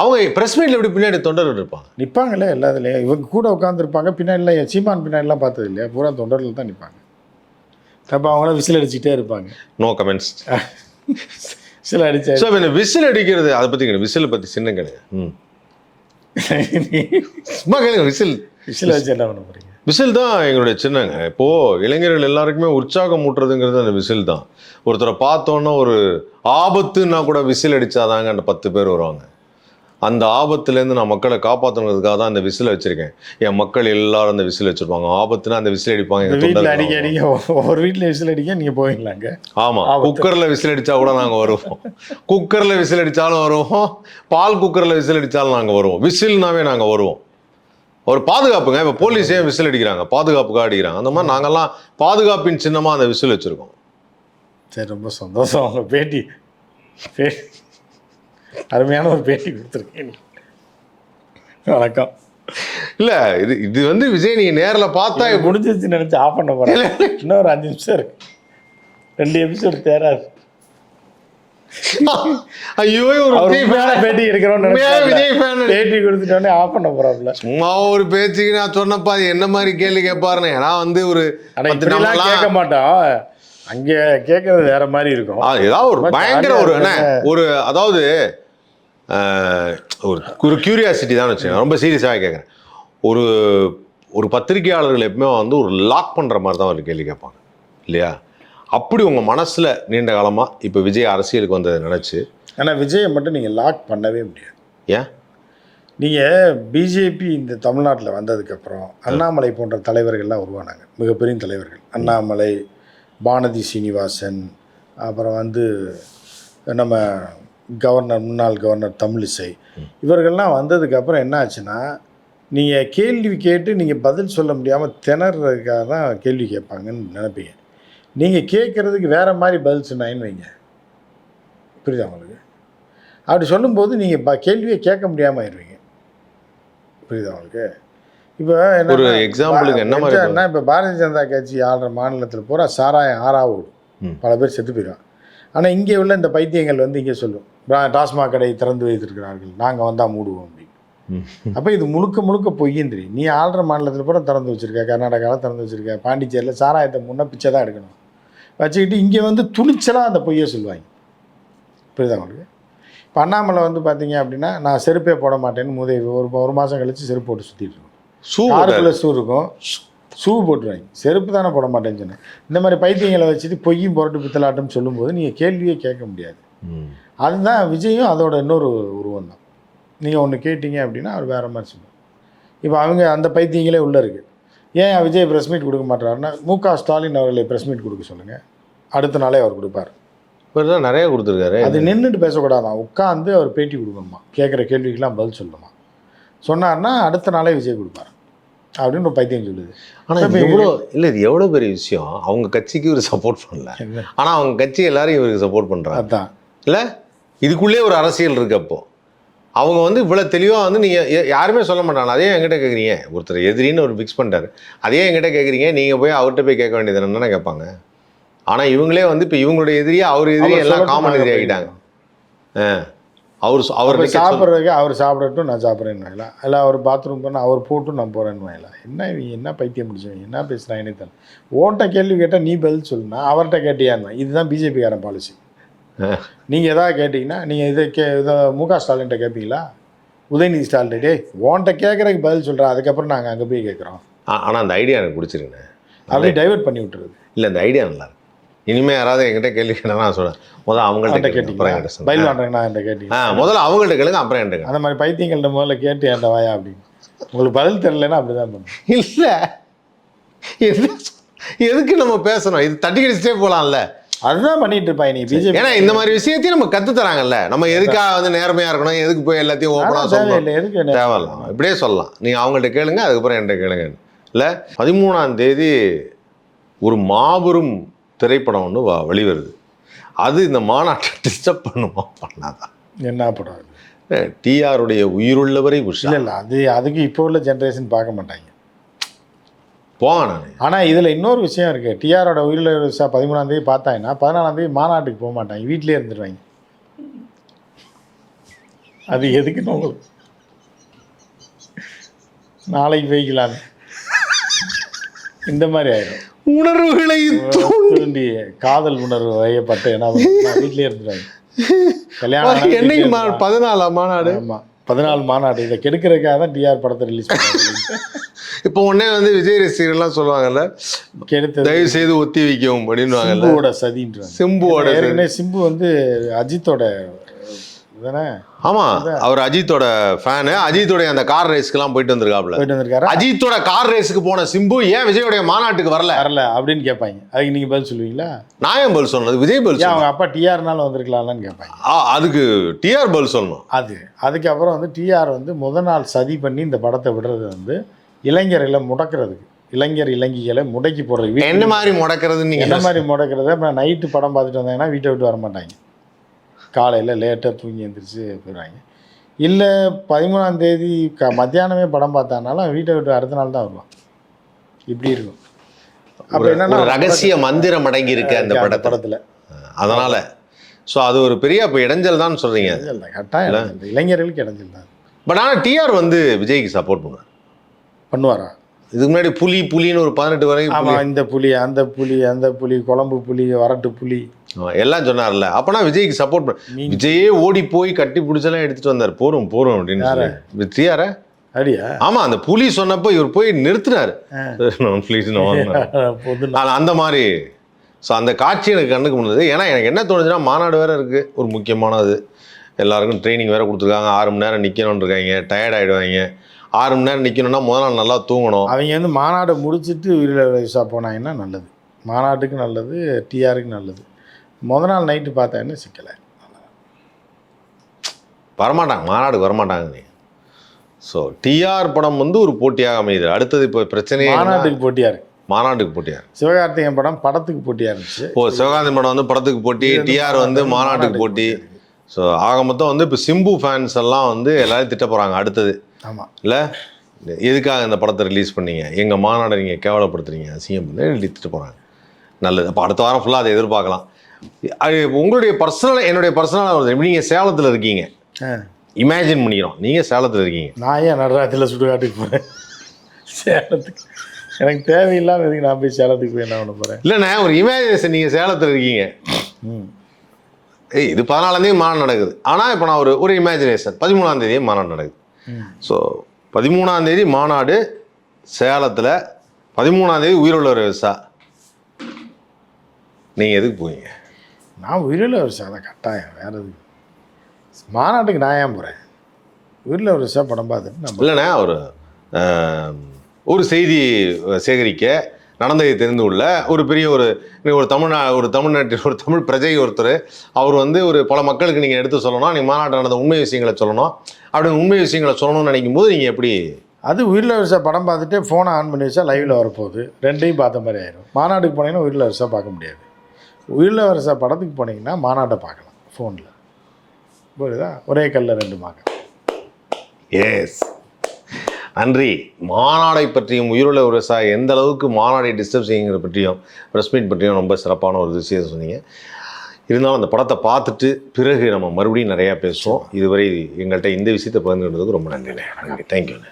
அவங்க பிரஸ் மீட்ல எப்படி பின்னாடி தொண்டர்கள் இருப்பாங்க? நிற்பாங்களே எல்லாத்துலேயும். இவங்க கூட உட்காந்துருப்பாங்க, பின்னாடிலாம் சீமான் பின்னாடிலாம் பார்த்தது இல்லையா, பூரா தொண்டர்கள் தான் நிற்பாங்க. அப்போ அவங்களாம் விசில் அடிச்சுட்டே இருப்பாங்க. No comments. விசில் அடிச்சா ஸோ விசில் அடிக்கிறது அதை பற்றி கிடையாது, விசில் பற்றி சின்ன கிடையாது. சும்மா கேளுங்க. விசில் வச்சு என்ன பண்ண போகிறீங்க? விசில் தான் எங்களுடைய சின்னங்க. இப்போது இளைஞர்கள் எல்லாருக்குமே உற்சாகம் ஊட்டுறதுங்கிறது அந்த விசில் தான். ஒருத்தரை பார்த்தோன்னா ஒரு ஆபத்துன்னா கூட விசில் அடித்தாதாங்க அந்த 10 பேர் வருவாங்க. அந்த ஆபத்துலேருந்து நான் மக்களை காப்பாற்றணுங்கிறதுக்காக தான் அந்த விசில் வச்சுருக்கேன். என் மக்கள் எல்லாரும் அந்த விசில் வச்சுருப்பாங்க. ஆபத்துனா அந்த விசில் அடிப்பாங்க. வீட்டில் அடிக்க ஒவ்வொரு வீட்டில் விசில் அடிக்க நீங்கள் போவீங்களாங்க? ஆமாம், குக்கரில் விசில் அடித்தா கூட நாங்கள் வருவோம். குக்கரில் விசில் அடித்தாலும் வருவோம், பால் குக்கரில் விசில் அடித்தாலும் நாங்கள் வருவோம். விசில்னாவே நாங்கள் வருவோம். ஒரு பாதுகாப்புங்க. இப்போ போலீஸே விசில் அடிக்கிறாங்க, பாதுகாப்புக்காக அடிக்கிறாங்க. அந்த மாதிரி நாங்கள்லாம் பாதுகாப்பின் சின்னமாக அந்த விசில் வச்சுருக்கோம். சரி, ரொம்ப சந்தோஷம். அவங்க பேட்டி அருமையான ஒரு பேட்டி கொடுத்துருக்கேன். வணக்கம். இல்லை, இது விஜய் நீங்கள் நேரில் பார்த்தா முடிஞ்சிச்சு நினச்சி ஆஃப் பண்ண போகிறேன். இன்னும் ஒரு 5 நிமிஷம் இருக்கு, 2 எபிசோடு தேராது. ஐயோ, ஒரு பேட்டி எடுக்கிறோம், பேட்டி கொடுத்துட்டோன்னே ஆஃப் பண்ண போறாப்ல. சும்மா ஒரு பேச்சுக்கு நான் சொன்னப்பா அது என்ன மாதிரி கேள்வி கேட்பாருன்னு. ஏன்னா ஒரு கேட்க மாட்டோம், அங்க கேட்கறது வேற மாதிரி இருக்கும். ஏதாவது ஒரு பயங்கர ஒரு அதாவது ஒரு கியூரியாசிட்டி தான் வச்சுக்கோங்க. ரொம்ப சீரியஸாக கேட்குறேன். ஒரு பத்திரிகையாளர்கள் எப்பவுமே ஒரு லாக் பண்ணுற மாதிரி தான் ஒரு கேள்வி கேட்பாங்க இல்லையா? அப்படி உங்கள் மனசில் நீண்ட காலமாக இப்போ விஜய் அரசியலுக்கு வந்ததை நினச்சி. ஆனால் விஜயை மட்டும் நீங்கள் லாக் பண்ணவே முடியாது. ஏன்? நீங்கள் பிஜேபி இந்த தமிழ்நாட்டில் வந்ததுக்கப்புறம் அண்ணாமலை போன்ற தலைவர்கள்லாம் உருவானாங்க, மிகப்பெரிய தலைவர்கள். அண்ணாமலை, பானதி சீனிவாசன், அப்புறம் நம்ம முன்னாள் கவர்னர் தமிழிசை, இவர்கள்லாம் வந்ததுக்கப்புறம் என்ன ஆச்சுன்னா, நீங்கள் கேள்வி கேட்டு நீங்கள் பதில் சொல்ல முடியாமல் திணறதுக்காக தான் கேள்வி கேட்பாங்கன்னு நினைப்பீங்க. நீங்கள் கேட்குறதுக்கு வேறு மாதிரி பதில் சொன்னாங்கன்னு வைங்க, புரியுதா உங்களுக்கு? அப்படி சொல்லும்போது நீங்கள் கேள்வியை கேட்க முடியாமல் ஆயிடுவீங்க, புரியுதா உங்களுக்கு? இப்போ ஒரு எக்ஸாம்பிளுக்கு என்ன, இப்போ பாரதிய ஜனதா கட்சி ஆளுற மாநிலத்தில் பூரா சாராயம் ஓடும், பல பேர் செத்து போயிடும். ஆனால் இங்கே உள்ள இந்த பைத்தியங்கள் இங்கே சொல்லும், டாஸ்மாக் கடை திறந்து வைத்திருக்கிறார்கள், நாங்கள் வந்தால் மூடுவோம் அப்படின்னு. அப்போ இது முழுக்க பொய்யும் தெரியும். நீ ஆளுற மாநிலத்தில் பூரா திறந்து வச்சுருக்க, கர்நாடகாவில் திறந்து வச்சுருக்க, பாண்டிச்சேரியில் சாராயத்தை முன்னே பிச்சை தான் எடுக்கணும் வச்சுக்கிட்டு இங்கே துணிச்சலாக அந்த பொய்யை சொல்லுவாங்க, புரியுதா உங்களுக்கு? இப்போ அண்ணாமலை பார்த்தீங்க அப்படின்னா, நான் செருப்பே போட மாட்டேன்னு ஒரு மாதம் கழித்து செருப்பு போட்டு சுற்றிட்டு இருக்கோம். ஆறுக்குள்ள ஷூ இருக்கும், ஷூ போட்டுருவாங்க, செருப்பு தானே போட மாட்டேன்னு சொன்னேன். இந்த மாதிரி பைத்தியங்களை வச்சுட்டு பொய்யும் புரட்டு பித்தலாட்டம் சொல்லும்போது நீங்கள் கேள்வியே கேட்க முடியாது. அதுதான் விஜயும் அதோட இன்னொரு உருவம் தான். நீங்கள் ஒன்று கேட்டீங்க அப்படின்னா அவர் வேறு மாதிரி சொல்லுவார். இப்போ அவங்க அந்த பைத்தியங்களே உள்ளே இருக்குது. ஏன் விஜய் ப்ரெஸ் மீட் கொடுக்க மாட்டாருன்னா, மு.க. ஸ்டாலின் அவர்களை ப்ரெஸ் மீட் கொடுக்க சொல்லுங்கள், அடுத்த நாளே அவர் கொடுப்பார். இவர் தான் நிறைய கொடுத்துருக்காரு. அது நின்றுட்டு பேசக்கூடாதான், உட்காந்து அவர் பேட்டி கொடுக்கணுமா, கேட்குற கேள்விக்கெல்லாம் பதில் சொல்லணுமா. சொன்னார்னா அடுத்த நாளே விஜய் கொடுப்பார் அப்படின்னு ஒரு பைத்தியம் சொல்லுது. ஆனால் இது எவ்வளோ பெரிய விஷயம். அவங்க கட்சிக்கு இவர் சப்போர்ட் பண்ணல, ஆனால் அவங்க கட்சி எல்லாரும் இவருக்கு சப்போர்ட் பண்ணுறாங்க. அதுதான் இல்லை, இதுக்குள்ளே ஒரு அரசியல் இருக்கு. அப்போ அவங்க இவ்வளோ தெளிவாக நீங்கள் யாருமே சொல்ல மாட்டாங்க. அதே என்கிட்ட கேட்குறீங்க, ஒருத்தர் எதிரின்னு ஒரு ஃபிக்ஸ் பண்ணிட்டாரு, அதே என்கிட்ட கேட்குறீங்க, நீங்கள் போய் அவர்கிட்ட போய் கேட்க வேண்டியது என்னன்னு கேட்பாங்க. ஆனால் இவங்களே இப்போ இவங்களுடைய எதிரியாக அவர் எதிரி எல்லாம் காமன் எதிரி ஆகிட்டாங்க. அவர் சாப்பிட்றதுக்கு அவர் சாப்பிடட்டும், நான் சாப்பிட்றேன்னு வாங்கலாம், இல்லை அவர் பாத்ரூம் பண்ண அவர் போட்டும் நான் போகிறேன்னு வாங்கலாம். என்ன பைத்தியம் முடிச்சவங்க, என்ன பேசுகிறாங்கன்னே தெரியல. ஓட்ட கேள்வி கேட்டால் நீ பதில் சொல்லுனா அவர்கிட்ட கேட்டியான்னு. இதுதான் பிஜேபிக்காரன் பாலிசி. நீங்கள் எதாவது கேட்டிங்கன்னா நீங்கள் இதை மு.க. ஸ்டாலின்கிட்ட கேட்பீங்களா, உதயநிதி ஸ்டாலின்டே ஓன்ட்ட கேட்குறதுக்கு பதில் சொல்கிறேன், அதுக்கப்புறம் நாங்கள் அங்கே போய் கேட்குறோம். ஆனால் அந்த ஐடியா எனக்கு பிடிச்சிருக்குண்ணே, அப்படியே டைவெர்ட் பண்ணி விட்டுறது. இல்லை, இந்த ஐடியா நல்லா இருக்கு. இனிமேல் யாராவது என்கிட்ட கேள்வி கேட்டால் நான் சொல்கிறேன், முதல்ல அவங்கள்ட்ட கேட்டீங்க பயில் வாங்குறேன்னா என்கிட்ட கேட்டீங்க, முதல்ல அவங்கள்ட்ட கேளுங்க, அப்புறம் என்கிட்ட. அந்த மாதிரி பைத்தியங்கள்ட்ட முதல்ல கேட்டு என்கிட்ட வாயா அப்படின்னு. உங்களுக்கு பதில் தெரியலன்னா அப்படி தான் பண்ணும். இல்லை, எதுக்கு நம்ம பேசணும், இது தட்டி கடிச்சிட்டே போகலாம்ல. அதுதான் பண்ணிட்டு இருப்பாங்க நீ பிஜேபி. ஏன்னா இந்த மாதிரி விஷயத்தையும் நம்ம கற்று தராங்கல்ல. நம்ம எதுக்காக நேர்மையாக இருக்கணும், எதுக்கு போய் எல்லாத்தையும் ஓப்பனாக சொல்லணும், எதுக்கு தேவையில்லாம் இப்படியே சொல்லலாம். நீங்கள் அவங்கள்ட்ட கேளுங்க, அதுக்கப்புறம் என்கிட்ட கேளுங்க. இல்லை, 13ஆம் தேதி ஒரு மாபெரும் திரைப்படம் ஒன்று வெளிவருது. அது இந்த மாநாட்டை டிஸ்டர்ப் பண்ணுமா பண்ணாதான்? என்ன படம்? டிஆருடைய உயிருள்ளவரை உஷா. இல்லை, அதுக்கு இப்போ உள்ள ஜென்ரேஷன் பார்க்க மாட்டாங்க, போவான். ஆனால் இதில் இன்னொரு விஷயம் இருக்குது. டிஆரோட உயிரிழ உஷா 13ஆம் தேதி பார்த்தாங்கன்னா 14ஆம் தேதி மாநாட்டுக்கு போக மாட்டாங்க, வீட்டிலே இருந்துடுவாங்க. அது எதுக்குன்னு உங்களுக்கு நாளைக்கு போய்க்கலான்னு இந்த மாதிரி ஆயிடும். உணர்வுகளை தூண்டி காதல் உணர்வு வயப்பட்டு என்ன வீட்லேயே இருந்துட்டாங்க. கல்யாணம் என்னைக்கு 14 மாநாடு. ஆமாம், 14 மாநாடு. இதை கெடுக்கிறதுக்காக தான் டிஆர் படத்தை ரிலீஸ் பண்ணாங்க. இப்போ உடனே வந்து விஜய் ரசிகர்கள்லாம் சொல்லுவாங்கல்ல, கெடுத்து தயவு செய்து ஒத்தி வைக்கவும் அப்படின்வாங்கல்ல. சிம்புவோட சதின்றாங்க. சிம்புவோட ஏற்கனவே சிம்பு வந்து அஜித்தோட தானே. ஆமாம், அவர் அஜித்தோட ஃபேனு. அஜித்தோடைய அந்த கார் ரேஸ்க்குலாம் போயிட்டு வந்திருக்காரு. அஜித்தோட கார் ரேஸுக்கு போன சிம்பு ஏன் விஜயோடைய மாநாட்டுக்கு வரல அப்படின்னு கேட்பாங்க. அதுக்கு நீங்கள் பதில் சொல்லுவீங்களா? நான் ஏன் பதில் சொன்னது? விஜய் பதில். அவங்க அப்பா டிஆர்னாலும் வந்திருக்கலாம்னு கேட்பாங்க. அதுக்கு டிஆர் பதில் சொல்லணும். அதுக்கப்புறம் வந்து டிஆர் வந்து முதல் நாள் சதி பண்ணி இந்த படத்தை விடுறது வந்து இளைஞர்களை முடக்கிறதுக்கு, இளைஞர்களை முடக்கி போடுறது. என்ன மாதிரி முடக்கிறது? நீங்கள் என்ன மாதிரி முடக்கிறது? அப்புறம் நைட்டு படம் பார்த்துட்டு வந்தாங்கன்னா வீட்டை விட்டு வர மாட்டாங்க. காலையில் லேட்டாக தூங்கி எழுந்திரிச்சு போயிடுவாங்க. இல்லை 13ஆம் தேதி மத்தியானமே படம் பார்த்தானாலும் வீட்டை விட்டு அடுத்த நாள் தான் வருவான். இப்படி இருக்கும். அப்போ என்னன்னா ரகசிய மந்திரம் அடங்கி இருக்கு அந்த படத்தில். அதனால் ஸோ அது ஒரு பெரிய இப்போ இடைஞ்சல் தான் சொல்கிறீங்க. கட்டாயம் இளைஞர்களுக்கு இடைஞ்சல் தான். பட் ஆனால் டிஆர் வந்து விஜய்க்கு சப்போர்ட் பண்ணுவாரா? இதுக்கு முன்னாடி புலின்னு ஒரு 18 வரைக்கும். ஆமாம், இந்த புலி அந்த புலி அந்த புலி குழம்பு புலி வரட்டு புலி எல்லாம் சொன்னார்ல. அப்போனா விஜய்க்கு சப்போர்ட் விஜயே ஓடி போய் கட்டி பிடிச்செல்லாம் எடுத்துட்டு வந்தார். போரும் அப்படின்னு டிஆர. அப்படியா? ஆமாம், அந்த புலி சொன்னப்போ இவர் போய் நிறுத்தினார். அந்த மாதிரி. ஸோ அந்த காட்சி எனக்கு கண்ணுக்கு முடிஞ்சது. ஏன்னா எனக்கு என்ன தோணுச்சுன்னா, மாநாடு வேறு இருக்குது, ஒரு முக்கியமானது. எல்லாருக்கும் ட்ரைனிங் வேறு கொடுத்துருக்காங்க. 6 மணி நேரம் நிற்கணும்னு இருக்காங்க. டயர்ட் ஆகிடுவாங்க. 6 மணி நேரம் நிற்கணும்னா முதல் நாள் நல்லா தூங்கணும். அவங்க வந்து மாநாடு முடிச்சுட்டு விசா போனாங்கன்னா நல்லது. மாநாட்டுக்கு நல்லது, டிஆருக்கு நல்லது. முதல் நாள் நைட்டு பார்த்தா சிக்கலை வரமாட்டாங்க, மாநாடுக்கு வரமாட்டாங்க. நீ ஸோ டிஆர் படம் வந்து ஒரு போட்டியாக அமையுது. அடுத்தது இப்போ பிரச்சனையே மாநாட்டுக்கு போட்டியாக சிவகார்த்திகேயன் படம் படத்துக்கு போட்டியாக இருந்துச்சு. சிவகார்த்திகேயன் படம் வந்து படத்துக்கு போட்டி, டிஆர் வந்து மாநாட்டுக்கு போட்டி. ஸோ ஆக மொத்தம் வந்து இப்போ சிம்பு ஃபேன்ஸ் எல்லாம் வந்து எல்லாரும் திட்ட போகிறாங்க அடுத்தது. ஆமாம், இல்லை எதுக்காக இந்த படத்தை ரிலீஸ் பண்ணீங்க, எங்கள் மாநாடை நீங்கள் கேவலப்படுத்துறீங்க, சிஎம் பண்ணி திட்ட போகிறாங்க. நல்லது. அப்போ அடுத்த வாரம் ஃபுல்லாக அதை எதிர்பார்க்கலாம். உங்களுடைய என்னுடைய பர்சனலாக நீங்கள் சேலத்தில் இருக்கீங்க, இமேஜின் பண்ணிக்கிறோம். நீங்கள் சேலத்தில் இருக்கீங்க, நான் ஏன் நடராஜில் சுடுகாட்டுக்கு போகிறேன்? சேலத்துக்கு எனக்கு தேவையில்லாமல் எதுக்கு நான் போய் சேலத்துக்கு போய் என்ன பண்ண போகிறேன்? இல்லைண்ணே, ஒரு இமேஜினேஷன். நீங்கள் சேலத்தில் இருக்கீங்க, இது 14ஆம் தேதி மாநாடு நடக்குது. ஆனால் இப்போ நான் ஒரு இமேஜினேஷன், 13ஆம் தேதியே மாநாடு நடக்குது. ஸோ 13ஆம் தேதி மாநாடு சேலத்தில், 13ஆம் தேதி உயிருள்ளவர் விசா. நீங்கள் எதுக்கு போவீங்க? நான் உயிருள்ள விசா தான் கட்டாயம். வேறு எதுக்கு மாநாட்டுக்கு நான் ஏன் போகிறேன்? உயிருள்ள விசா படம் பார்த்துட்டு இல்லைண்ணே, ஒரு செய்தி சேகரிக்க நடந்ததை தெரிந்து உள்ள ஒரு பெரிய ஒரு தமிழ்நாட்டில் ஒரு தமிழ் பிரஜை ஒருத்தர், அவர் வந்து ஒரு பல மக்களுக்கு நீங்கள் எடுத்து சொல்லணும், நீங்கள் மாநாட்டில் நடந்த உண்மை விஷயங்களை சொல்லணும், அப்படின்னு உண்மை விஷயங்களை சொல்லணும்னு நினைக்கும் போது நீங்கள் எப்படி? அது உயிரில் வருஷா படம் பார்த்துட்டு ஃபோனை ஆன் பண்ணி வச்சா லைவில் வரப்போகுது, ரெண்டையும் பார்த்த மாதிரி ஆயிடும். மாநாட்டுக்கு போனீங்கன்னா உயிரில் வருஷா பார்க்க முடியாது. உயிரில் வருஷா படத்துக்கு போனீங்கன்னா மாநாட்டை பார்க்கலாம் ஃபோனில். புரியுதா? ஒரே கல்லில் 2 மாங்க. எஸ், நன்றி. மாநாடை பற்றியும் உயிருள்ள விவசா எந்த அளவுக்கு மாநாடை டிஸ்டர்ப் செய்யுங்கிற பற்றியும் ப்ரெஸ் மீட் பற்றியும் ரொம்ப சிறப்பான ஒரு விஷயத்தை சொன்னீங்க. இருந்தாலும் அந்த படத்தை பார்த்துட்டு பிறகு நம்ம மறுபடியும் நிறையா பேசுவோம். இதுவரை எங்கள்கிட்ட இந்த விஷயத்தை பகிர்ந்துக்கிறதுக்கு ரொம்ப நன்றிண்ணே. நன்றி, தேங்க்யூண்ணே.